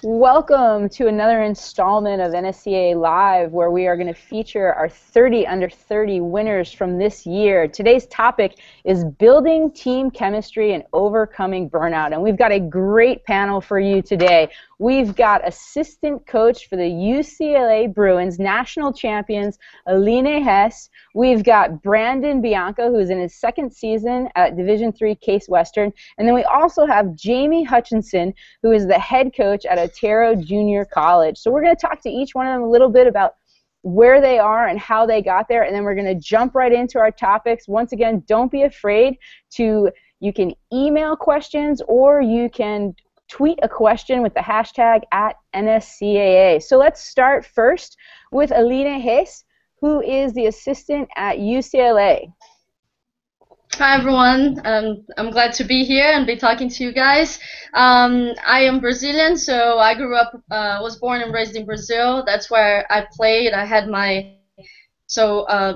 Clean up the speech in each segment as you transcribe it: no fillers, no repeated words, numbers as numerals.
Welcome to another installment of NSCA Live, where we are going to feature our 30 under 30 winners from this year. Today's topic is building team chemistry and overcoming burnout, and we've got a great panel for you today. We've got assistant coach for the UCLA Bruins, national champions, Aline Hess. We've got Brandon Bianca, who's in his second season at Division III Case Western. And then we also have Jamie Hutchinson, who is the head coach at Otero Junior College. So we're going to talk to each one of them a little bit about where they are and how they got there, and then we're going to jump right into our topics. Once again, don't be afraid to, you can email questions or you can tweet a question with the hashtag @NSCAA. So let's start first with Aline Hess, who is the assistant at UCLA. Hi everyone, I'm glad to be here and be talking to you guys. I am Brazilian, so I grew up, was born and raised in Brazil. That's where I played. I had my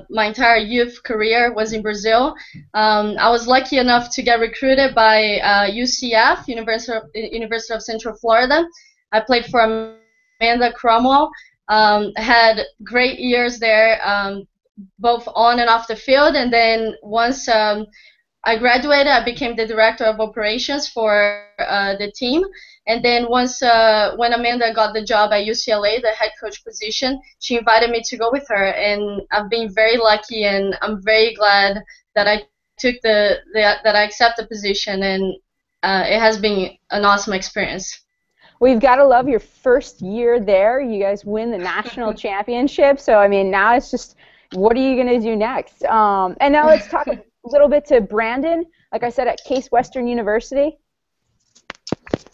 entire youth career was in Brazil. I was lucky enough to get recruited by UCF, University of Central Florida. I played for Amanda Cromwell. Had great years there, both on and off the field, and then once I graduated, I became the director of operations for the team. And then once when Amanda got the job at UCLA, the head coach position, she invited me to go with her, and I've been very lucky, and I'm very glad that I took that I accepted the position, and it has been an awesome experience. We've got to love your first year there. You guys win the national championship, so I mean now it's just, what are you going to do next? And now let's talk a little bit to Brandon, like I said, at Case Western University.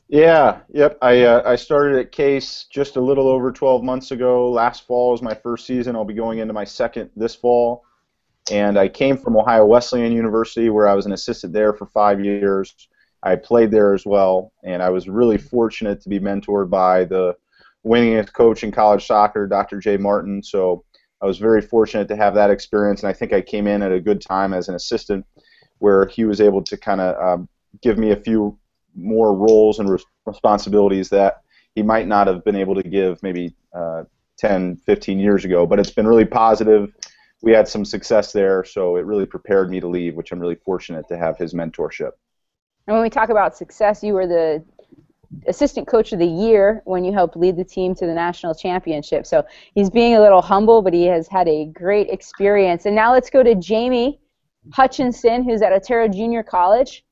Yeah, yep. I started at Case just a little over 12 months ago. Last fall was my first season. I'll be going into my second this fall. And I came from Ohio Wesleyan University, where I was an assistant there for 5 years. I played there as well, and I was really fortunate to be mentored by the winningest coach in college soccer, Dr. J. Martin. So I was very fortunate to have that experience, and I think I came in at a good time as an assistant, where he was able to kind of give me a few more roles and responsibilities that he might not have been able to give maybe 10, 15 years ago. But it's been really positive. We had some success there, so it really prepared me to leave, which I'm really fortunate to have his mentorship. And when we talk about success, you were the assistant coach of the year when you helped lead the team to the national championship. So he's being a little humble, but he has had a great experience. And now let's go to Jamie Hutchinson, who's at Otero Junior College.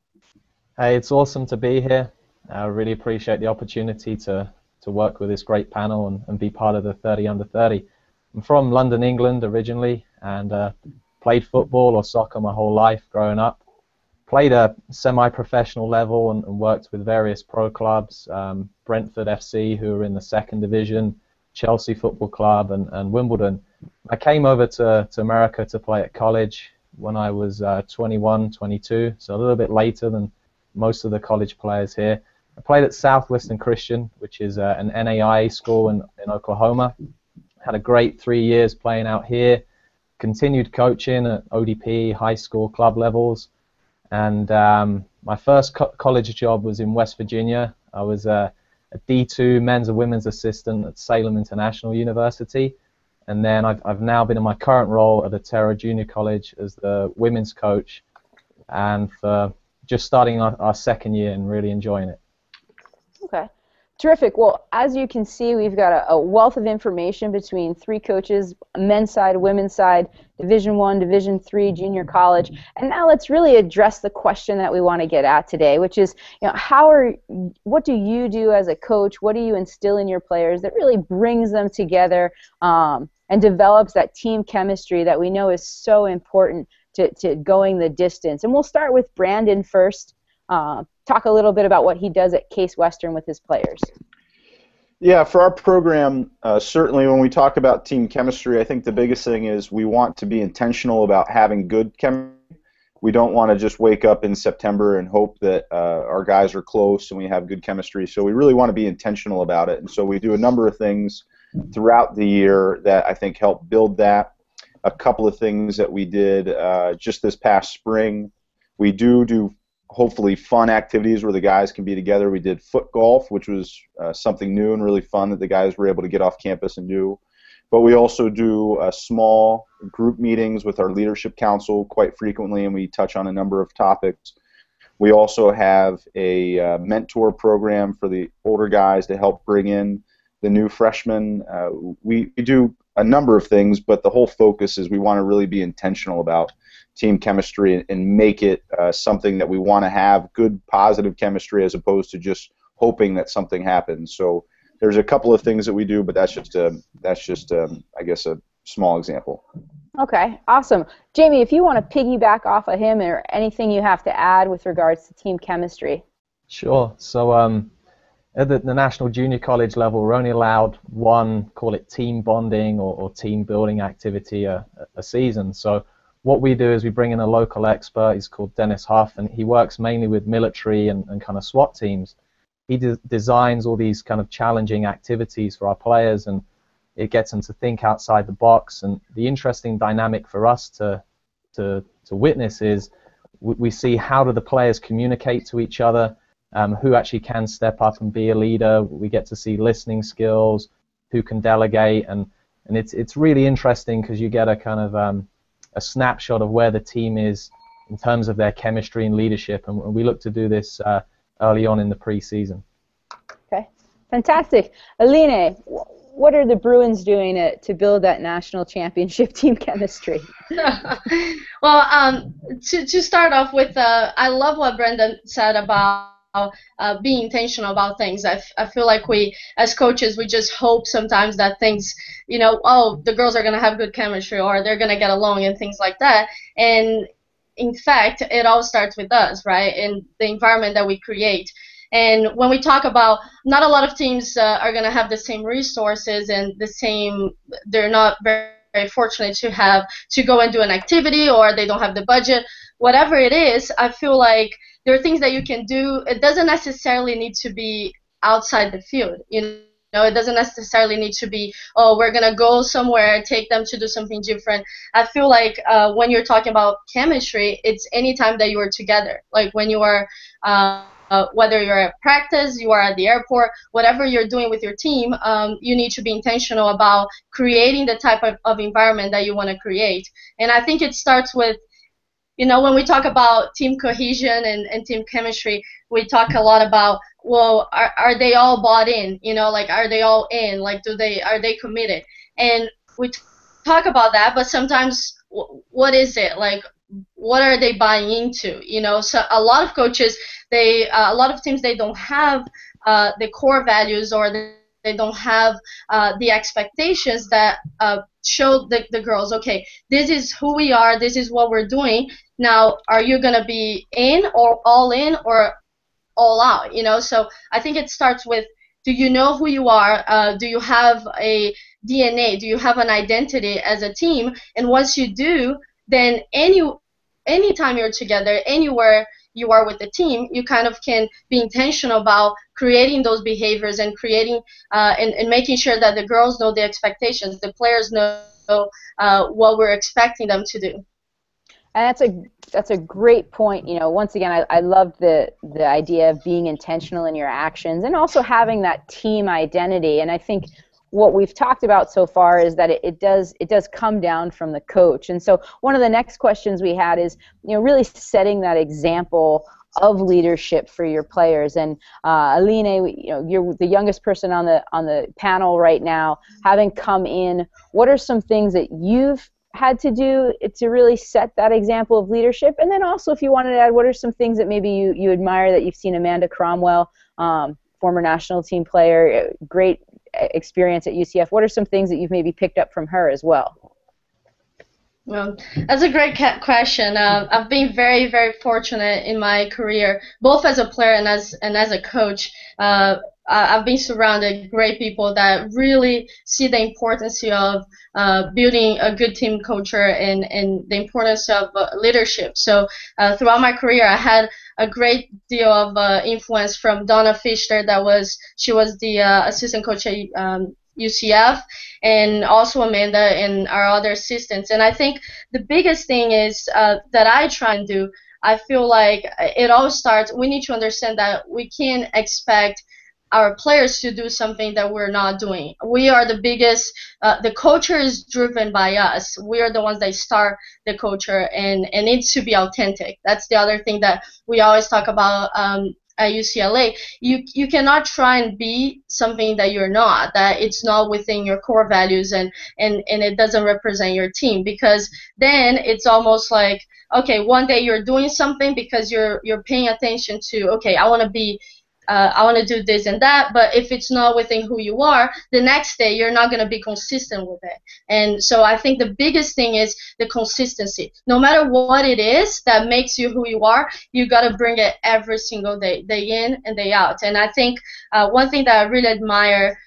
Hey, it's awesome to be here. I really appreciate the opportunity to work with this great panel and be part of the 30 under 30. I'm from London, England originally, and played football or soccer my whole life growing up. Played a semi-professional level and worked with various pro clubs, Brentford FC, who are in the second division, Chelsea Football Club, and Wimbledon. I came over to America to play at college when I was 21, 22, so a little bit later than most of the college players here. I played at Southwestern Christian, which is an NAIA school in Oklahoma. Had a great 3 years playing out here. Continued coaching at ODP, high school, club levels. And my first college job was in West Virginia. I was a D2 men's and women's assistant at Salem International University. And then I've now been in my current role at Otero Junior College as the women's coach, and for just starting our second year and really enjoying it. Okay. Terrific. Well, as you can see, we've got a wealth of information between three coaches, men's side, women's side, Division I, Division III, junior college. And now let's really address the question that we want to get at today, which is, you know, what do you do as a coach? What do you instill in your players that really brings them together and develops that team chemistry that we know is so important to going the distance? And we'll start with Brandon first. Talk a little bit about what he does at Case Western with his players. Yeah, for our program, certainly when we talk about team chemistry, I think the biggest thing is we want to be intentional about having good chemistry. We don't want to just wake up in September and hope that our guys are close and we have good chemistry. So we really want to be intentional about it. And so we do a number of things throughout the year that I think help build that. A couple of things that we did just this past spring. We do hopefully fun activities where the guys can be together. We did foot golf, which was something new and really fun that the guys were able to get off campus and do. But we also do small group meetings with our leadership council quite frequently, and we touch on a number of topics. We also have a mentor program for the older guys to help bring in the new freshmen. We do a number of things, but the whole focus is we want to really be intentional about team chemistry and make it something that we want to have good, positive chemistry as opposed to just hoping that something happens. So there's a couple of things that we do, but that's just I guess a small example. Okay, awesome. Jamie, if you want to piggyback off of him or anything you have to add with regards to team chemistry. Sure. So at the national junior college level, we're only allowed one, call it team bonding or team building activity a season. So what we do is we bring in a local expert. He's called Dennis Huff, and he works mainly with military and kind of SWAT teams. He designs all these kind of challenging activities for our players, and it gets them to think outside the box. And the interesting dynamic for us to witness is we see how do the players communicate to each other, who actually can step up and be a leader. We get to see listening skills, who can delegate, and it's really interesting because you get a kind of a snapshot of where the team is in terms of their chemistry and leadership, and we look to do this early on in the preseason. Okay, fantastic. Aline, what are the Bruins doing to build that national championship team chemistry? Well, to start off with, I love what Brendan said about being intentional about things. I feel like we, as coaches, we just hope sometimes that things, oh, the girls are going to have good chemistry or they're going to get along and things like that. And in fact, it all starts with us, right, and the environment that we create. And when we talk about, not a lot of teams are going to have the same resources and they're not very, very fortunate to go and do an activity, or they don't have the budget. Whatever it is, I feel like there are things that you can do. It doesn't necessarily need to be outside the field. It doesn't necessarily need to be, oh, we're going to go somewhere, take them to do something different. I feel like when you're talking about chemistry, it's any time that you are together. Like when you are, whether you're at practice, you are at the airport, whatever you're doing with your team, you need to be intentional about creating the type of environment that you want to create. And I think it starts with, when we talk about team cohesion and team chemistry, we talk a lot about, well, are they all bought in? Like, are they all in? Like, are they committed? And we talk about that, but sometimes, what is it? Like, what are they buying into? So a lot of coaches, a lot of teams, they don't have the core values, or they don't have the expectations that show the girls, okay, this is who we are, this is what we're doing. Now, are you going to be in or all out? So I think it starts with, do you know who you are? Do you have a DNA? Do you have an identity as a team? And once you do, then anytime you're together, anywhere you are with the team, you kind of can be intentional about creating those behaviors and creating and making sure that the girls know the expectations, the players know what we're expecting them to do. And that's a great point. Once again, I love the idea of being intentional in your actions and also having that team identity. And I think what we've talked about so far is that it does come down from the coach. And so one of the next questions we had is, really setting that example of leadership for your players. And Aline, you're the youngest person on the panel right now. Having come in, what are some things that you've had to do to really set that example of leadership? And then also, if you wanted to add, what are some things that maybe you admire that you've seen Amanda Cromwell, former national team player, great experience at UCF. What are some things that you've maybe picked up from her as well? Well, that's a great question. I've been very, very fortunate in my career, both as a player and as a coach. I've been surrounded by great people that really see the importance of building a good team culture and the importance of leadership. So throughout my career, I had a great deal of influence from Donna Fisher. She was the assistant coach at UCF, and also Amanda and our other assistants. And I think the biggest thing is that I try and do, I feel like it all starts, we need to understand that we can't expect our players to do something that we're not doing. We are the biggest, the culture is driven by us. We are the ones that start the culture, and it needs to be authentic. That's the other thing that we always talk about at UCLA. You cannot try and be something that you're not, that it's not within your core values, and it doesn't represent your team, because then it's almost like, okay, one day you're doing something because you're paying attention to, okay, I want to do this and that, but if it's not within who you are, the next day you're not going to be consistent with it. And so I think the biggest thing is the consistency. No matter what it is that makes you who you are, you got to bring it every single day, day in and day out. And I think one thing that I really admire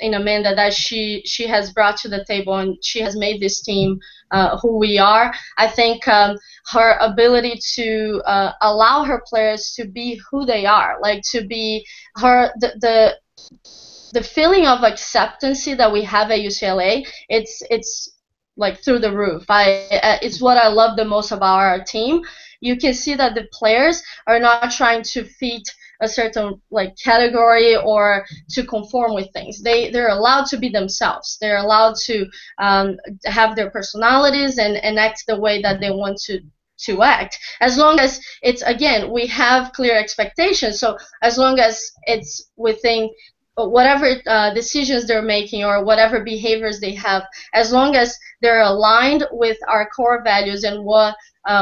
in Amanda, that she has brought to the table, and she has made this team who we are. I think her ability to allow her players to be who they are, like to be the feeling of acceptance that we have at UCLA, it's like through the roof. It's what I love the most about our team. You can see that the players are not trying to fit a certain like category or to conform with things. They're allowed to be themselves. They're allowed to have their personalities and act the way that they want to act. As long as it's, again, we have clear expectations. So as long as it's within whatever decisions they're making or whatever behaviors they have, as long as they're aligned with our core values and what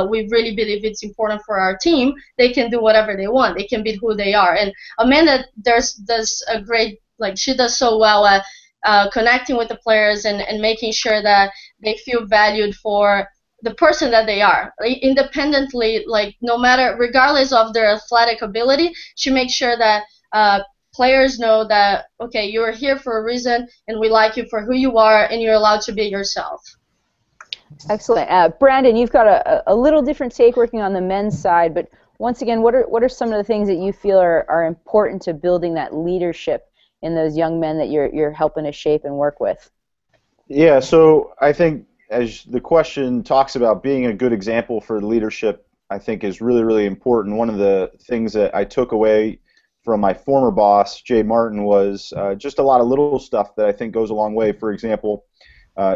we really believe it's important for our team, they can do whatever they want. They can be who they are. And Amanda does a great, like, she does so well at connecting with the players and making sure that they feel valued for the person that they are, like, independently, like no matter, regardless of their athletic ability. She makes sure that players know that, okay, you're here for a reason, and we like you for who you are, and you're allowed to be yourself. Excellent. Brandon, you've got a little different take working on the men's side, but once again, what are some of the things that you feel are important to building that leadership in those young men that you're helping to shape and work with? Yeah, so I think as the question talks about being a good example for leadership, I think is really, really important. One of the things that I took away from my former boss, Jay Martin, was just a lot of little stuff that I think goes a long way. For example,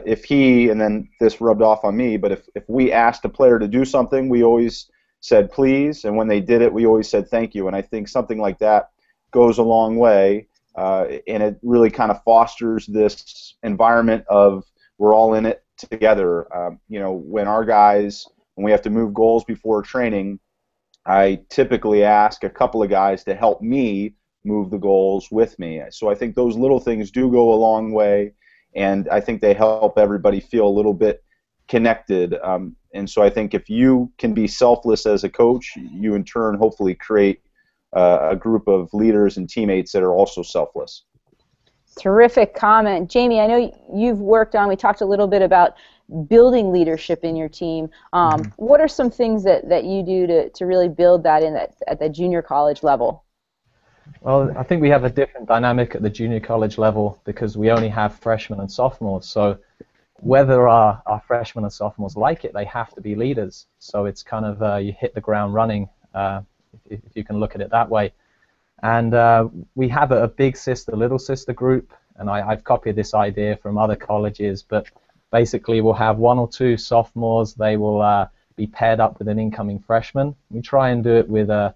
if he, and then this rubbed off on me, but if we asked a player to do something, we always said please, and when they did it, we always said thank you. And I think something like that goes a long way, and it really kind of fosters this environment of we're all in it together. You know, when our guys, when we have to move goals before training, I typically ask a couple of guys to help me move the goals with me. So I think those little things do go a long way, and I think they help everybody feel a little bit connected. And so I think if you can be selfless as a coach, you in turn hopefully create a group of leaders and teammates that are also selfless. Terrific comment. Jamie, I know you've worked on, we talked a little bit about building leadership in your team. What are some things that you do to really build that at the junior college level? Well, I think we have a different dynamic at the junior college level because we only have freshmen and sophomores. So whether our freshmen and sophomores like it, they have to be leaders. So it's kind of you hit the ground running, if you can look at it that way. And we have a big sister, little sister group, and I've copied this idea from other colleges, but basically we'll have one or two sophomores. They will be paired up with an incoming freshman. We try and do it with a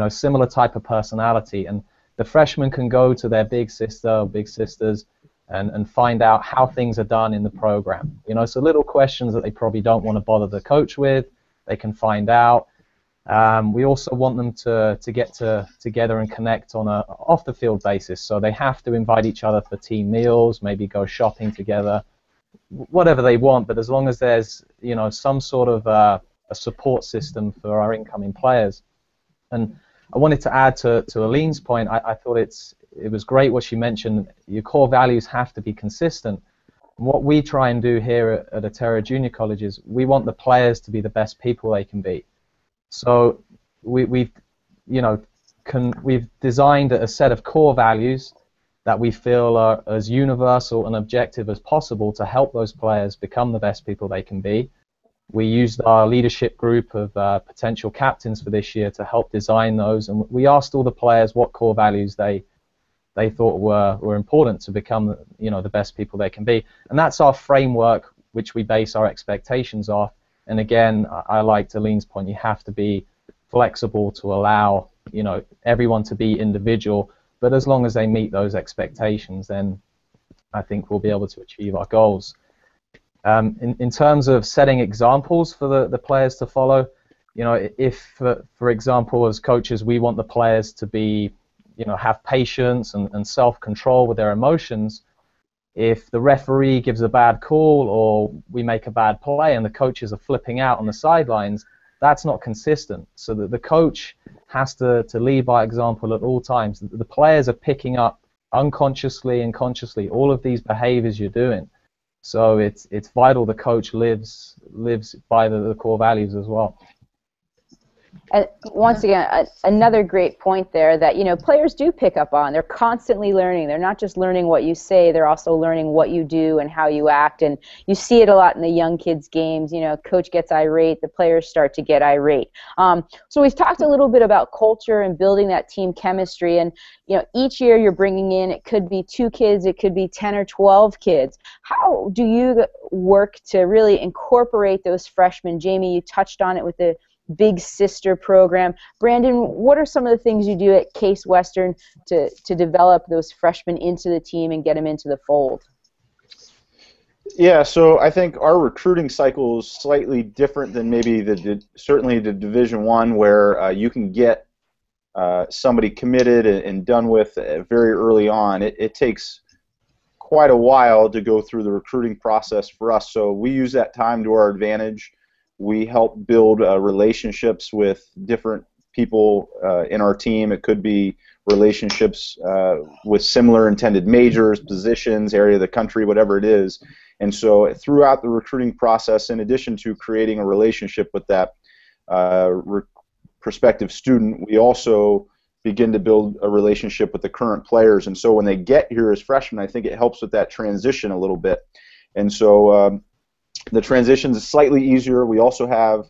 similar type of personality, and the freshmen can go to their big sister or big sisters and find out how things are done in the program. So little questions that they probably don't want to bother the coach with, they can find out. We also want them to get together and connect on a off-the-field basis. So they have to invite each other for team meals, maybe go shopping together, whatever they want. But as long as there's some sort of a support system for our incoming players. And I wanted to add to Aline's point. I thought it was great what she mentioned. Your core values have to be consistent. What we try and do here at Aterra Junior College is we want the players to be the best people they can be. So we've designed a set of core values that we feel are as universal and objective as possible to help those players become the best people they can be. We used our leadership group of potential captains for this year to help design those, and we asked all the players what core values they thought were important to become, the best people they can be. And that's our framework, which we base our expectations off. And again, I like to Lean's point, you have to be flexible to allow, everyone to be individual, but as long as they meet those expectations, then I think we'll be able to achieve our goals. In terms of setting examples for the players to follow, if, for example, as coaches, we want the players to be, have patience and self-control with their emotions, if the referee gives a bad call or we make a bad play and the coaches are flipping out on the sidelines, that's not consistent. So that the coach has to lead by example at all times. The players are picking up unconsciously and consciously all of these behaviors you're doing. So it's vital the coach lives by the core values as well. And once again, another great point there that, players do pick up on. They're constantly learning. They're not just learning what you say, they're also learning what you do and how you act. And you see it a lot in the young kids' games. Coach gets irate, the players start to get irate. So we've talked a little bit about culture and building that team chemistry. And, each year you're bringing in, it could be 2 kids, it could be 10 or 12 kids. How do you work to really incorporate those freshmen? Jamie, you touched on it with the Big Sister program. Brandon, what are some of the things you do at Case Western to develop those freshmen into the team and get them into the fold? Yeah, so I think our recruiting cycle is slightly different than maybe certainly the Division I, where you can get somebody committed and done with very early on. It takes quite a while to go through the recruiting process for us, so we use that time to our advantage. We help build relationships with different people in our team. It could be relationships with similar intended majors, positions, area of the country, whatever it is. And so throughout the recruiting process, in addition to creating a relationship with that prospective student, we also begin to build a relationship with the current players. And so when they get here as freshmen, I think it helps with that transition a little bit. And so the transitions is slightly easier. We also have,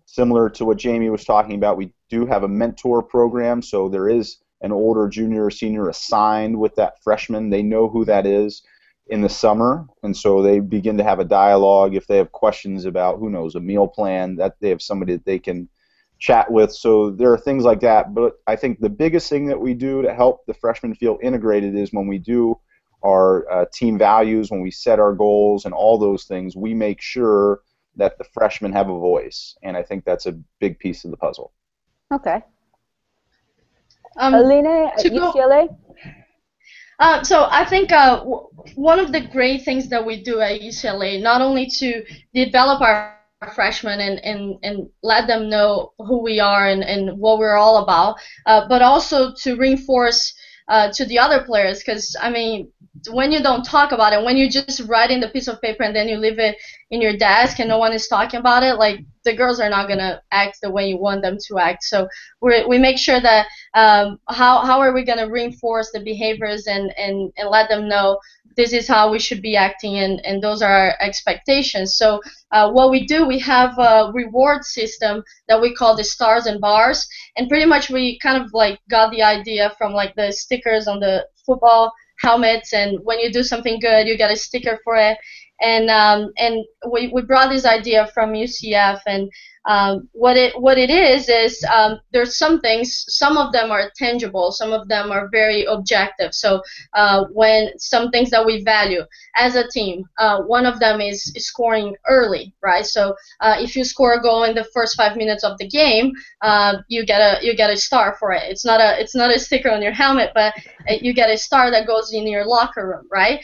similar to what Jamie was talking about, we do have a mentor program, so there is an older junior or senior assigned with that freshman. They know who that is in the summer, and so they begin to have a dialogue if they have questions about, who knows, a meal plan, that they have somebody that they can chat with. So there are things like that, but I think the biggest thing that we do to help the freshmen feel integrated is when we do our team values, when we set our goals and all those things, we make sure that the freshmen have a voice, and I think that's a big piece of the puzzle. Okay. Alina at UCLA? So I think one of the great things that we do at UCLA, not only to develop our freshmen and let them know who we are and what we're all about, but also to reinforce to the other players, because I mean, when you don't talk about it, when you just write in the piece of paper and then you leave it in your desk and no one is talking about it, like, the girls are not gonna act the way you want them to act. So we make sure that how are we gonna reinforce the behaviors and let them know this is how we should be acting, and those are our expectations. So what we do, we have a reward system that we call the stars and bars, and pretty much we kind of like got the idea from like the stickers on the football helmets, and when you do something good you get a sticker for it, and we brought this idea from UCF, and what it is there's some things, some of them are tangible, some of them are very objective. So when some things that we value as a team, one of them is scoring early, right? So if you score a goal in the first 5 minutes of the game, you get a star for it. It's not a sticker on your helmet, but you get a star that goes in your locker room, right?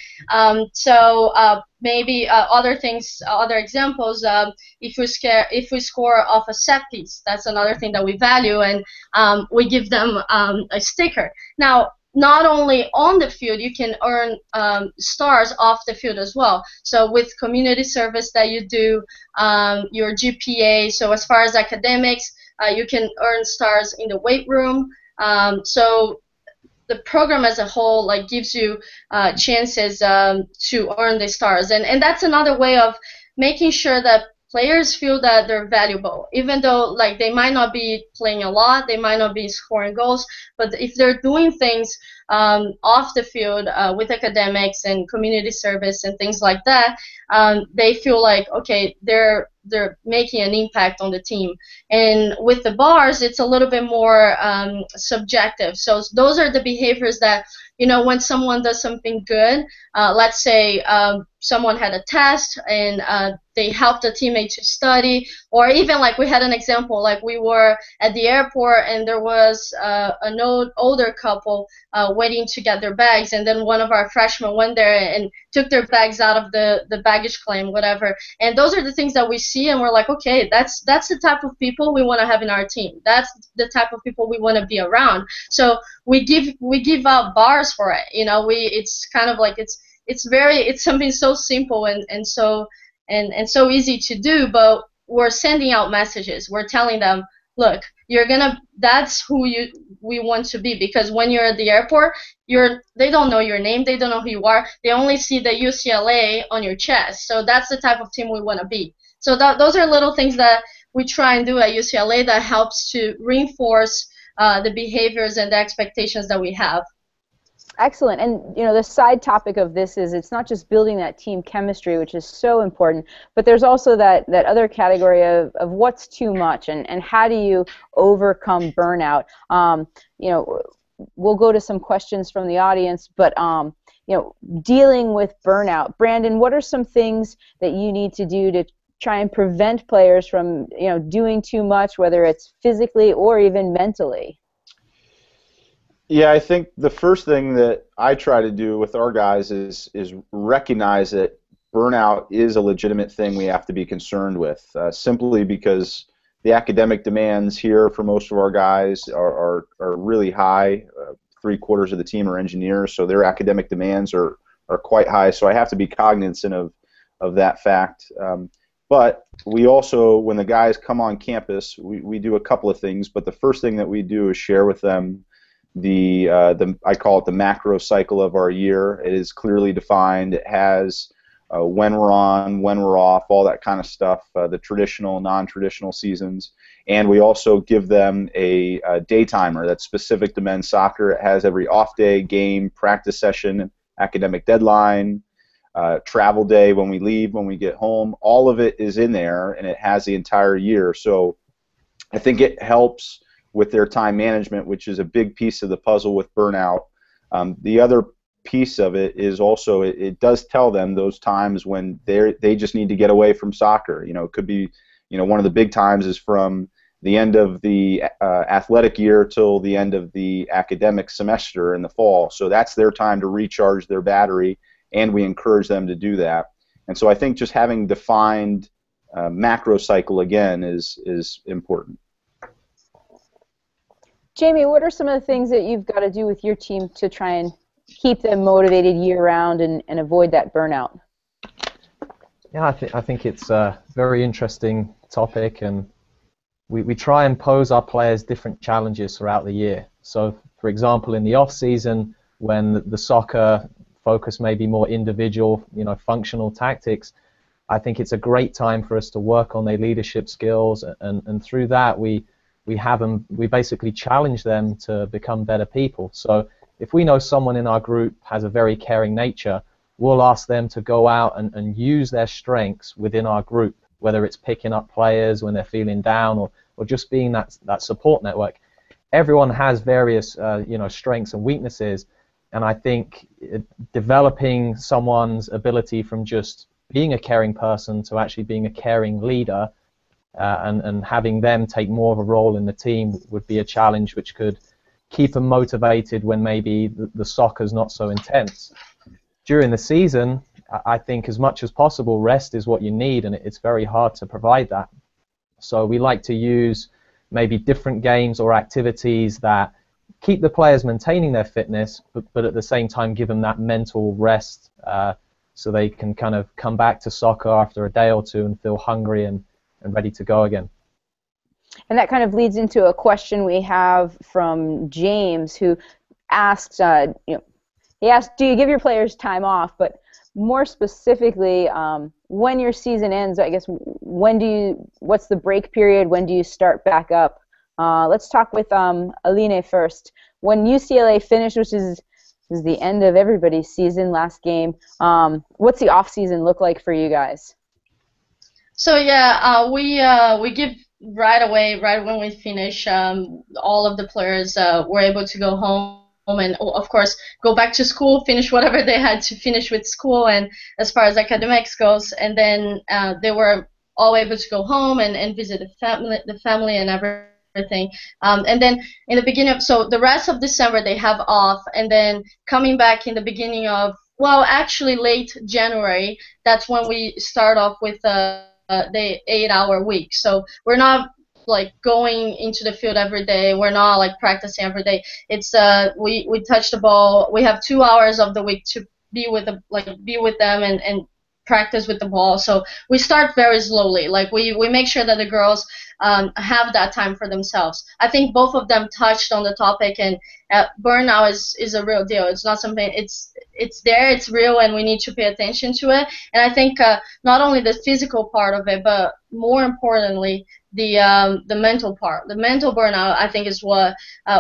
Maybe other things, other examples. If we score off a set piece, that's another thing that we value, and we give them a sticker. Now, not only on the field, you can earn stars off the field as well. So with community service that you do, your GPA. So as far as academics, you can earn stars in the weight room. So the program as a whole like gives you chances to earn the stars, and that's another way of making sure that players feel that they're valuable, even though like they might not be playing a lot, they might not be scoring goals, but if they're doing things off the field with academics and community service and things like that, they feel like, okay, they're making an impact on the team. And with the bars, it's a little bit more subjective. So those are the behaviors that, you know, when someone does something good, let's say someone had a test and they helped a teammate to study, or even like we had an example, like we were at the airport and there was an older couple waiting to get their bags, and then one of our freshmen went there and took their bags out of the baggage claim, whatever. And those are the things that we see, and we're like, okay, that's the type of people we want to have in our team. That's the type of people we want to be around. So we give out bars for it. You know, it's kind of like it's something so simple and so easy to do, but we're sending out messages. We're telling them, look, that's who we want to be, because when you're at the airport, they don't know your name, they don't know who you are, they only see the UCLA on your chest. So that's the type of team we want to be. So those are little things that we try and do at UCLA that helps to reinforce the behaviors and the expectations that we have. Excellent. And, you know, the side topic of this is it's not just building that team chemistry, which is so important, but there's also that other category of what's too much and how do you overcome burnout. You know, we'll go to some questions from the audience, but, you know, dealing with burnout. Brandon, what are some things that you need to do to try and prevent players from, you know, doing too much, whether it's physically or even mentally? Yeah, I think the first thing that I try to do with our guys is recognize that burnout is a legitimate thing we have to be concerned with, simply because the academic demands here for most of our guys are really high. 3/4 of the team are engineers, so their academic demands are quite high, so I have to be cognizant of that fact. But we also, when the guys come on campus, we do a couple of things, but the first thing that we do is share with them I call it the macro cycle of our year. It is clearly defined. It has when we're on, when we're off, all that kind of stuff, the traditional, non-traditional seasons. And we also give them a day timer that's specific to men's soccer. It has every off day, game, practice session, academic deadline, travel day, when we leave, when we get home. All of it is in there, and it has the entire year. So I think it helps with their time management, which is a big piece of the puzzle with burnout. The other piece of it is also it does tell them those times when they just need to get away from soccer. You know, it could be, you know, one of the big times is from the end of the athletic year till the end of the academic semester in the fall. So that's their time to recharge their battery, and we encourage them to do that. And so I think just having defined macro cycle again is important. Jamie, what are some of the things that you've got to do with your team to try and keep them motivated year-round and avoid that burnout? Yeah, I think it's a very interesting topic, and we try and pose our players different challenges throughout the year. So, for example, in the off-season, when the soccer focus may be more individual, you know, functional tactics, I think it's a great time for us to work on their leadership skills, and through that we basically challenge them to become better people. So if we know someone in our group has a very caring nature, we'll ask them to go out and use their strengths within our group, whether it's picking up players when they're feeling down or just being that support network. Everyone has various you know, strengths and weaknesses, and I think developing someone's ability from just being a caring person to actually being a caring leader and having them take more of a role in the team would be a challenge which could keep them motivated when maybe the soccer's not so intense. During the season, I think as much as possible, rest is what you need, and it's very hard to provide that. So we like to use maybe different games or activities that keep the players maintaining their fitness, but at the same time give them that mental rest so they can kind of come back to soccer after a day or two and feel hungry and ready to go again. And that kind of leads into a question we have from James, who asks, you know, he asked, do you give your players time off? But more specifically, when your season ends, I guess, what's the break period? When do you start back up? Let's talk with Aline first. When UCLA finished, which is the end of everybody's season, last game, what's the off season look like for you guys? So yeah, we give right away, right when we finish. All of the players were able to go home and of course go back to school, finish whatever they had to finish with school, and as far as academics goes, and then they were all able to go home and visit the family and everything. And then in the beginning so the rest of December they have off, and then coming back in the beginning of, well, actually late January, that's when we start off with the 8-hour week. So we're not like going into the field every day. We're not like practicing every day. It's we touch the ball. We have 2 hours of the week to be with them and practice with the ball. So we start very slowly. Like we make sure that the girls have that time for themselves. I think both of them touched on the topic, and burnout is a real deal. It's not something. It's there. It's real, and we need to pay attention to it. And I think not only the physical part of it, but more importantly, the mental part. The mental burnout, I think, is what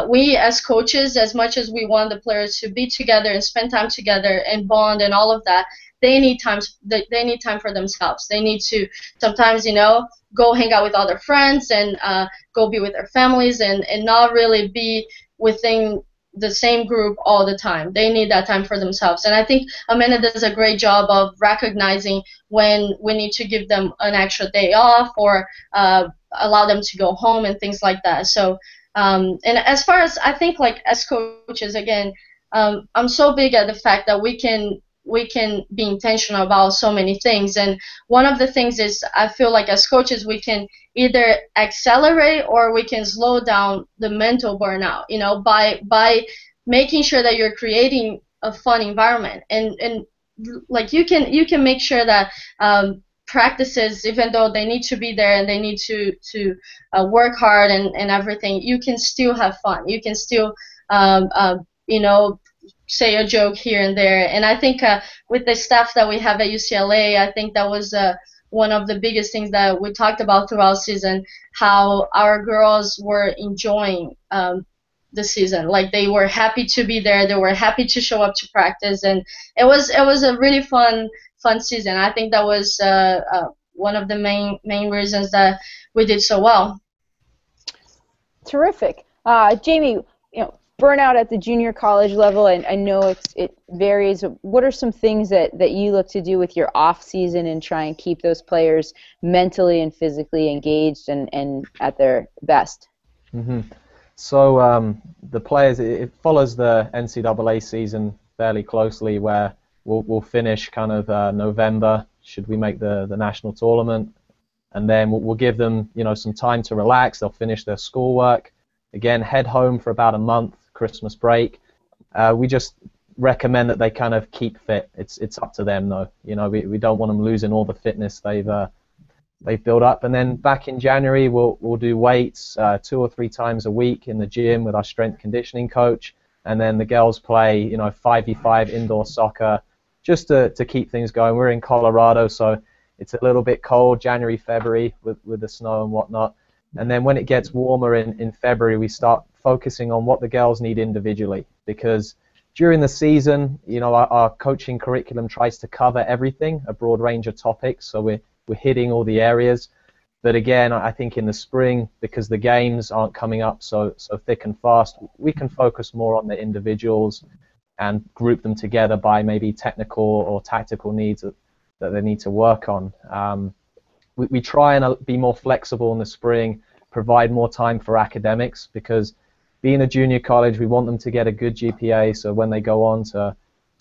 we as coaches, as much as we want the players to be together and spend time together and bond and all of that, they need time. They need time for themselves. They need to sometimes, go hang out with other friends and go be with their families and not really be within the same group all the time. They need that time for themselves. And I think Amanda does a great job of recognizing when we need to give them an extra day off or allow them to go home and things like that. So, and as far as I think, like as coaches, again, I'm so big at the fact that we can be intentional about so many things. And one of the things is I feel like as coaches we can either accelerate or we can slow down the mental burnout, by making sure that you're creating a fun environment. And like you can make sure that practices, even though they need to be there and they need to work hard and everything, you can still have fun. You can still say a joke here and there. And I think with the staff that we have at UCLA, I think that was one of the biggest things that we talked about throughout season, how our girls were enjoying the season. Like they were happy to be there. They were happy to show up to practice. And it was a really fun season. I think that was one of the main reasons that we did so well. Terrific. Jamie, burnout at the junior college level, and I know it varies. What are some things that you look to do with your off season and try and keep those players mentally and physically engaged and at their best? Mm-hmm. So the players, it follows the NCAA season fairly closely, where we'll finish kind of November, should we make the national tournament, and then we'll give them some time to relax. They'll finish their schoolwork, again head home for about a month, Christmas break. We just recommend that they kind of keep fit. It's up to them though. We don't want them losing all the fitness they've built up. And then back in January we'll do weights 2 or 3 times a week in the gym with our strength conditioning coach. And then the girls play 5v5 indoor soccer just to keep things going. We're in Colorado, so it's a little bit cold January, February with the snow and whatnot. And then when it gets warmer in February, we start focusing on what the girls need individually, because during the season, our coaching curriculum tries to cover everything, a broad range of topics, so we're hitting all the areas. But again, I think in the spring, because the games aren't coming up so thick and fast, we can focus more on the individuals and group them together by maybe technical or tactical needs that they need to work on. We try and be more flexible in the spring, provide more time for academics, because being a junior college, we want them to get a good GPA, so when they go on to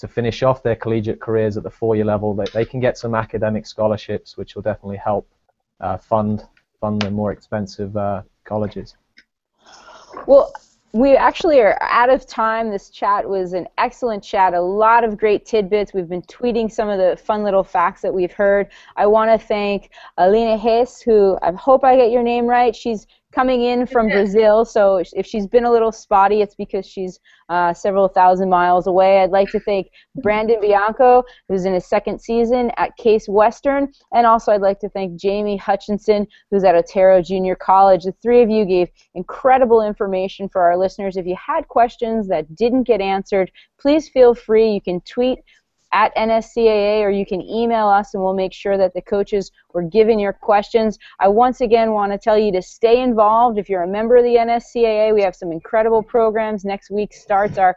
finish off their collegiate careers at the 4-year level, they can get some academic scholarships, which will definitely help fund the more expensive colleges. Well, we actually are out of time. This chat was an excellent chat, a lot of great tidbits. We've been tweeting some of the fun little facts that we've heard. I want to thank Alina Hess, who I hope I get your name right. She's coming in from Brazil, so if she's been a little spotty, it's because she's several thousand miles away. I'd like to thank Brandon Bianco, who's in his second season at Case Western, and also I'd like to thank Jamie Hutchinson, who's at Otero Junior College. The three of you gave incredible information for our listeners. If you had questions that didn't get answered, please feel free. You can tweet at NSCAA, or you can email us, and we'll make sure that the coaches were given your questions. I once again want to tell you to stay involved. If you're a member of the NSCAA, we have some incredible programs. Next week starts our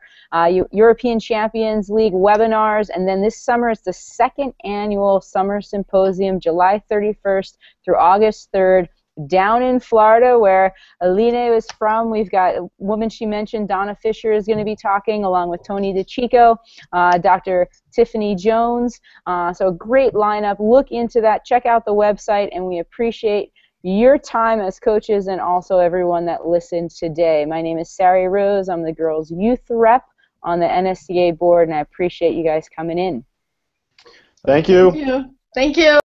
European Champions League webinars, and then this summer it's the second annual Summer Symposium, July 31st through August 3rd. Down in Florida, where Aline is from. We've got a woman she mentioned, Donna Fisher, is going to be talking, along with Tony DeChico, Dr. Tiffany Jones. So a great lineup. Look into that. Check out the website, and we appreciate your time as coaches and also everyone that listened today. My name is Sari Rose. I'm the girls' youth rep on the NSCA board, and I appreciate you guys coming in. Thank you. Thank you. Thank you.